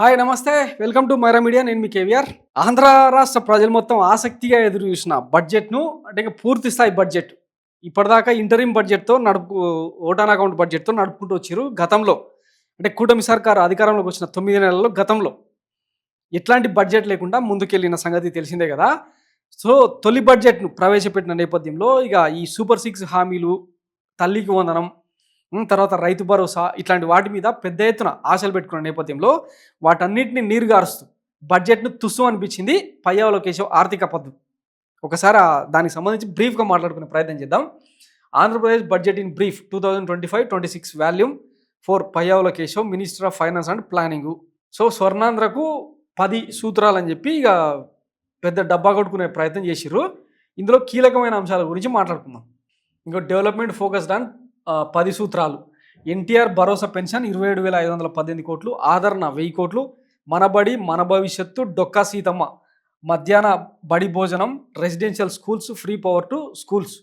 Hi నమస్తే. Welcome to Myra Media. నేను మీ కేవీఆర్. ఆంధ్ర రాష్ట్ర ప్రజలు మొత్తం ఆసక్తిగా ఎదురు చూసిన బడ్జెట్‌ను అంటే ఇక పూర్తి స్థాయి బడ్జెట్. ఇప్పటిదాకా ఇంటరిమ్ బడ్జెట్‌తో ఓటాన్ అకౌంట్ బడ్జెట్‌తో నడుపుకుంటూ వచ్చిర్రు. గతంలో అంటే కూటమి సర్కారు అధికారంలోకి వచ్చిన 9 నెలల్లో గతంలో ఎట్లాంటి బడ్జెట్ లేకుండా ముందుకెళ్ళిన సంగతి తెలిసిందే కదా! సో, తొలి బడ్జెట్‌ను ప్రవేశపెట్టిన నేపథ్యంలో ఇక ఈ సూపర్ సిక్స్ హామీలు, తల్లికి వందనం, తర్వాత రైతు భరోసా ఇట్లాంటి వాటి మీద పెద్ద ఎత్తున ఆశలు పెట్టుకున్న నేపథ్యంలో వాటన్నిటిని నీరుగారుస్తూ బడ్జెట్‌ను తుస్సు అనిపించింది పయ్యావుల కేశవ్ ఆర్థిక పద్దు. ఒకసారి దానికి సంబంధించి బ్రీఫ్‌గా మాట్లాడుకునే ప్రయత్నం చేద్దాం. Andhra Pradesh budget in brief 2025-26 volume 4 Payyavula Keshav, minister of finance and planning. So, స్వర్ణాంధ్రకు 10 సూత్రాలని చెప్పి ఇక పెద్ద డబ్బా కొట్టుకునే ప్రయత్నం చేసిర్రు. ఇందులో కీలకమైన అంశాల గురించి మాట్లాడుకుందాం. ఇంకో డెవలప్మెంట్ ఫోకస్డ్ ఆన్ 10 సూత్రాలు. ఎన్టీఆర్ భరోసా పెన్షన్ 27,518 కోట్లు, ఆదరణ 1000 కోట్లు, మనబడి మన భవిష్యత్తు, డొక్కా సీతమ్మ మధ్యాహ్న బడి భోజనం, residential schools, free power to schools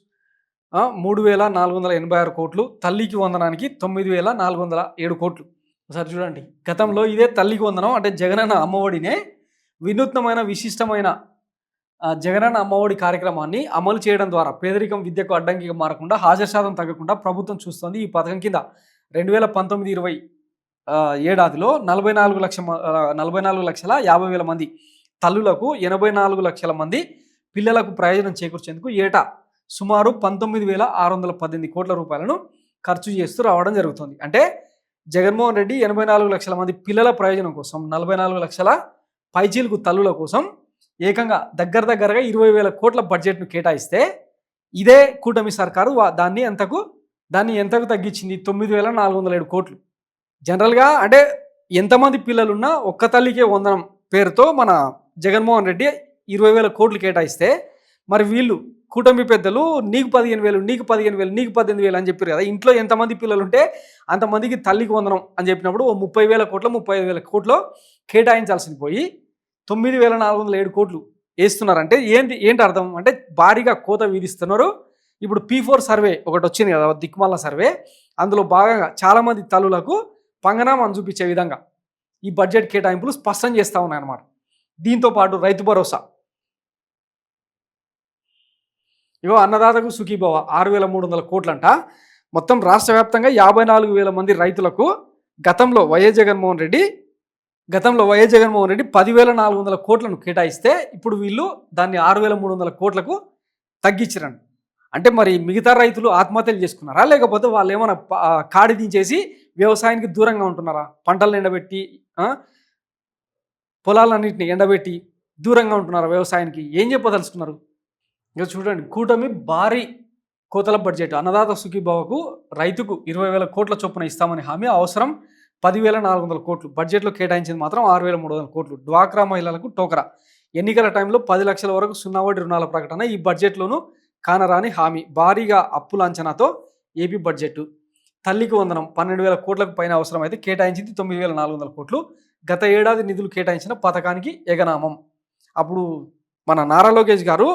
3,486 కోట్లు, తల్లికి వందనానికి 9,407 కోట్లు. ఒకసారి చూడండి, గతంలో ఇదే తల్లికి వందనం అంటే జగనన్న అమ్మఒడినే వినూత్నమైన విశిష్టమైన జగనన్న అమ్మఒడి కార్యక్రమాన్ని అమలు చేయడం ద్వారా పేదరికం విద్యకు అడ్డంకిగా మారకుండా హాజరు శాతం తగ్గకుండా ప్రభుత్వం చూస్తోంది. ఈ పథకం కింద 2019-20 ఏడాదిలో 44,50,000 మంది తల్లులకు, 84 లక్షల మంది పిల్లలకు ప్రయోజనం చేకూర్చేందుకు ఏటా సుమారు 19,618 కోట్ల రూపాయలను ఖర్చు చేస్తూ రావడం జరుగుతుంది. అంటే జగన్మోహన్ రెడ్డి 84 లక్షల మంది పిల్లల ప్రయోజనం కోసం, 44 లక్షల పైచీలకు తల్లుల కోసం ఏకంగా దగ్గరగా 20,000 కోట్ల బడ్జెట్ను కేటాయిస్తే ఇదే కూటమి సర్కారు దాన్ని ఎంతకు తగ్గించింది? 9,407 కోట్లు. జనరల్గా అంటే ఎంతమంది పిల్లలున్నా ఒక్క తల్లికే వందనం పేరుతో మన జగన్మోహన్ రెడ్డి 20,000 కోట్లు కేటాయిస్తే, మరి వీళ్ళు కూటమి పెద్దలు నీకు 15,000, నీకు 15,000, నీకు 18,000 అని చెప్పారు కదా. ఇంట్లో ఎంతమంది పిల్లలు ఉంటే అంతమందికి తల్లికి వందనం అని చెప్పినప్పుడు 30,000 కోట్లు, 35,000 కోట్లు కేటాయించాల్సింది పోయి 9,407 కోట్లు వేస్తున్నారంటే ఏంటి అర్థం? అంటే భారీగా కోత విధిస్తున్నారు. ఇప్పుడు P4 సర్వే ఒకటి వచ్చింది కదా, దిక్మాల సర్వే. అందులో భాగంగా చాలామంది తల్లులకు పంగనామాను చూపించే విధంగా ఈ బడ్జెట్ కేటాయింపులు స్పష్టం చేస్తూ ఉన్నాయన్నమాట. దీంతో పాటు రైతు భరోసా, ఇగో అన్నదాతకు సుఖీభవ 6,300 కోట్లంట. మొత్తం రాష్ట్ర వ్యాప్తంగా 54,000 మంది రైతులకు గతంలో వైఎస్ జగన్మోహన్ రెడ్డి 10,400 కోట్లను కేటాయిస్తే ఇప్పుడు వీళ్ళు దాన్ని 6,300 కోట్లకు తగ్గించారండి. అంటే మరి మిగతా రైతులు ఆత్మహత్యలు చేసుకున్నారా, లేకపోతే వాళ్ళు ఏమైనా కాడి దించేసి వ్యవసాయానికి దూరంగా ఉంటున్నారా? పంటలను ఎండబెట్టి, పొలాలన్నింటినీ ఎండబెట్టి దూరంగా ఉంటున్నారా వ్యవసాయానికి? ఏం చెప్పదలుచుకున్నారు? ఇక చూడండి, కూటమి భారీ కోతల బడ్జెట్. అన్నదాత సుఖీభావకు రైతుకు 20,000 కోట్ల చొప్పున ఇస్తామని హామీ, అవసరం 10,400 కోట్లు. బడ్జెట్లో కేటాయించింది మాత్రం 6,300 కోట్లు. డ్వాక్రా మహిళలకు టోకరా, ఎన్నికల టైంలో 10 లక్షల వరకు 0 వడ్డీ రుణాల ప్రకటన. ఈ బడ్జెట్లోనూ కానరాని హామీ. భారీగా అప్పుల అంచనాతో ఏపీ బడ్జెట్. తల్లికి వందనం 12,000 కోట్లకు పైన అవసరం అయితే కేటాయించింది 9,400 కోట్లు. గత ఏడాది నిధులు కేటాయించిన పథకానికి ఎగనామం. అప్పుడు మన నారా లోకేష్ గారు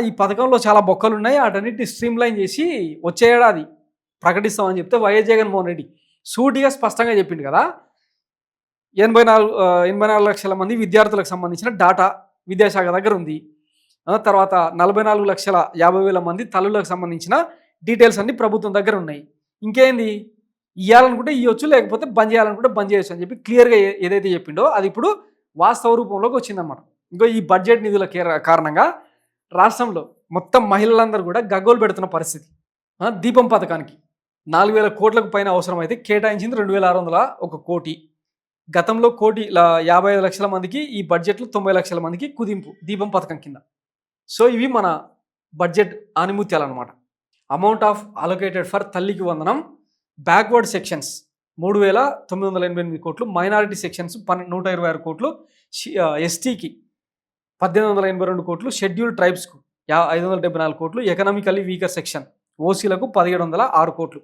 ఈ పథకంలో చాలా బొక్కలు ఉన్నాయి, వాటన్నిటిని స్ట్రీమ్లైన్ చేసి వచ్చే ఏడాది ప్రకటిస్తామని చెప్తే వైఎస్ జగన్మోహన్ రెడ్డి సూటిగా స్పష్టంగా చెప్పిండు కదా. 84 లక్షల మంది విద్యార్థులకు సంబంధించిన డాటా విద్యాశాఖ దగ్గర ఉంది. తర్వాత 44,50,000 మంది తల్లులకు సంబంధించిన డీటెయిల్స్ అన్ని ప్రభుత్వం దగ్గర ఉన్నాయి. ఇంకేంది, ఇవ్వాలనుకుంటే ఇవ్వచ్చు, లేకపోతే బంద్ చేయాలనుకుంటే బంద్ చేయొచ్చు అని చెప్పి క్లియర్గా ఏదైతే చెప్పిండో అది ఇప్పుడు వాస్తవ రూపంలోకి వచ్చిందన్నమాట. ఇంకో ఈ బడ్జెట్ నిధుల కారణంగా రాష్ట్రంలో మొత్తం మహిళలందరూ కూడా గగ్గోలు పెడుతున్న పరిస్థితి. దీపం పథకానికి 4,000 కోట్లకు పైన అవసరం అయితే కేటాయించింది 2,601 కోటి. గతంలో 1,55 లక్షల మందికి, ఈ బడ్జెట్లో 90 లక్షల మందికి కుదింపు దీపం పథకం కింద. సో ఇవి మన బడ్జెట్ ఆనిముత్యాలు అనమాట. అమౌంట్ ఆఫ్ అలొకేటెడ్ ఫర్ తల్లికి వందనం, బ్యాక్వర్డ్ సెక్షన్స్ 3,988 కోట్లు, మైనారిటీ సెక్షన్స్ 126 కోట్లు, ఎస్టీకి 1,882 కోట్లు, షెడ్యూల్డ్ ట్రైబ్స్కు 574 కోట్లు, ఎకనామికల్లీ వీకర్ సెక్షన్ ఓసీలకు 1,706 కోట్లు,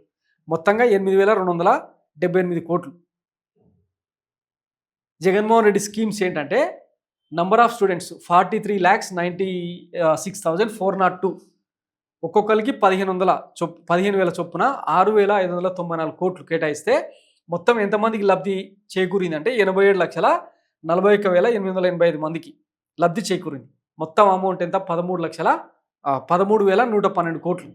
మొత్తంగా 8,278 కోట్లు. జగన్మోహన్ రెడ్డి స్కీమ్స్ ఏంటంటే, నంబర్ ఆఫ్ స్టూడెంట్స్ 43,96,402, ఒక్కొక్కరికి 15,000 చొప్పున 6,594 కోట్లు కేటాయిస్తే మొత్తం ఎంతమందికి లబ్ధి చేకూరిందంటే 87,41,885 మందికి లబ్ధి చేకూరింది. మొత్తం అమౌంట్ ఎంత? 13,13,112 కోట్లు.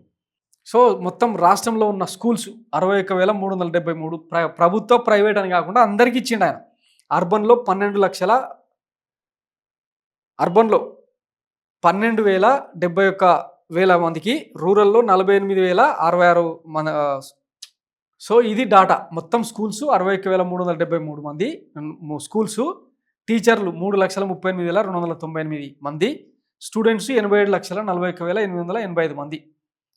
సో మొత్తం రాష్ట్రంలో ఉన్న స్కూల్స్ 61,373 ప్రభుత్వ ప్రైవేట్ అని కాకుండా అందరికీ ఇచ్చిండు ఆయన. అర్బన్లో 12,71,000 మందికి, రూరల్లో 48,066 మన. సో ఇది డాటా. మొత్తం స్కూల్స్ 61,373 మంది స్కూల్స్, టీచర్లు 3,38,298 మంది, స్టూడెంట్స్ 87,41,885 మంది.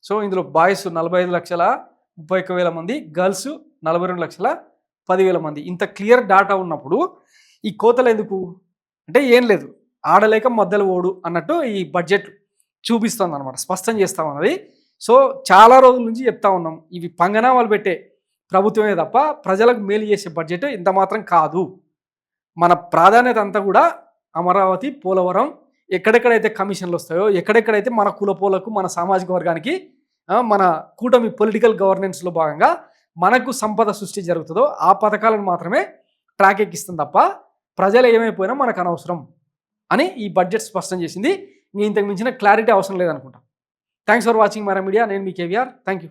సో ఇందులో బాయ్స్ 45,31,000 మంది, గర్ల్స్ 42,10,000 మంది. ఇంత క్లియర్ డాటా ఉన్నప్పుడు ఈ కోతలు ఎందుకు అంటే ఏం లేదు, ఆడలేక మధ్యలో ఓడు అన్నట్టు ఈ బడ్జెట్ చూపిస్తుంది అనమాట, స్పష్టం చేస్తామన్నది. సో చాలా రోజుల నుంచి చెప్తా ఉన్నాం, ఇవి పంగనామాలు పెట్టే ప్రభుత్వమే తప్ప ప్రజలకు మేలు చేసే బడ్జెట్ ఇంత మాత్రం కాదు. మన ప్రాధాన్యత అంతా కూడా అమరావతి, పోలవరం, ఎక్కడెక్కడైతే కమిషన్లు వస్తాయో, ఎక్కడెక్కడైతే మన కులపోలకు, మన సామాజిక వర్గానికి, మన కూటమి పొలిటికల్ గవర్నెన్స్లో భాగంగా మనకు సంపద సృష్టి జరుగుతుందో ఆ పథకాలను మాత్రమే ట్రాక్ ఎక్కిస్తుంది తప్ప ప్రజలు ఏమైపోయినా మనకు అనవసరం అని ఈ బడ్జెట్ స్పష్టం చేసింది. మీ ఇంతకు మించిన క్లారిటీ అవసరం లేదనుకుంటా. Thanks for watching Mara media. నేను మీ కేవీఆర్. Thank you.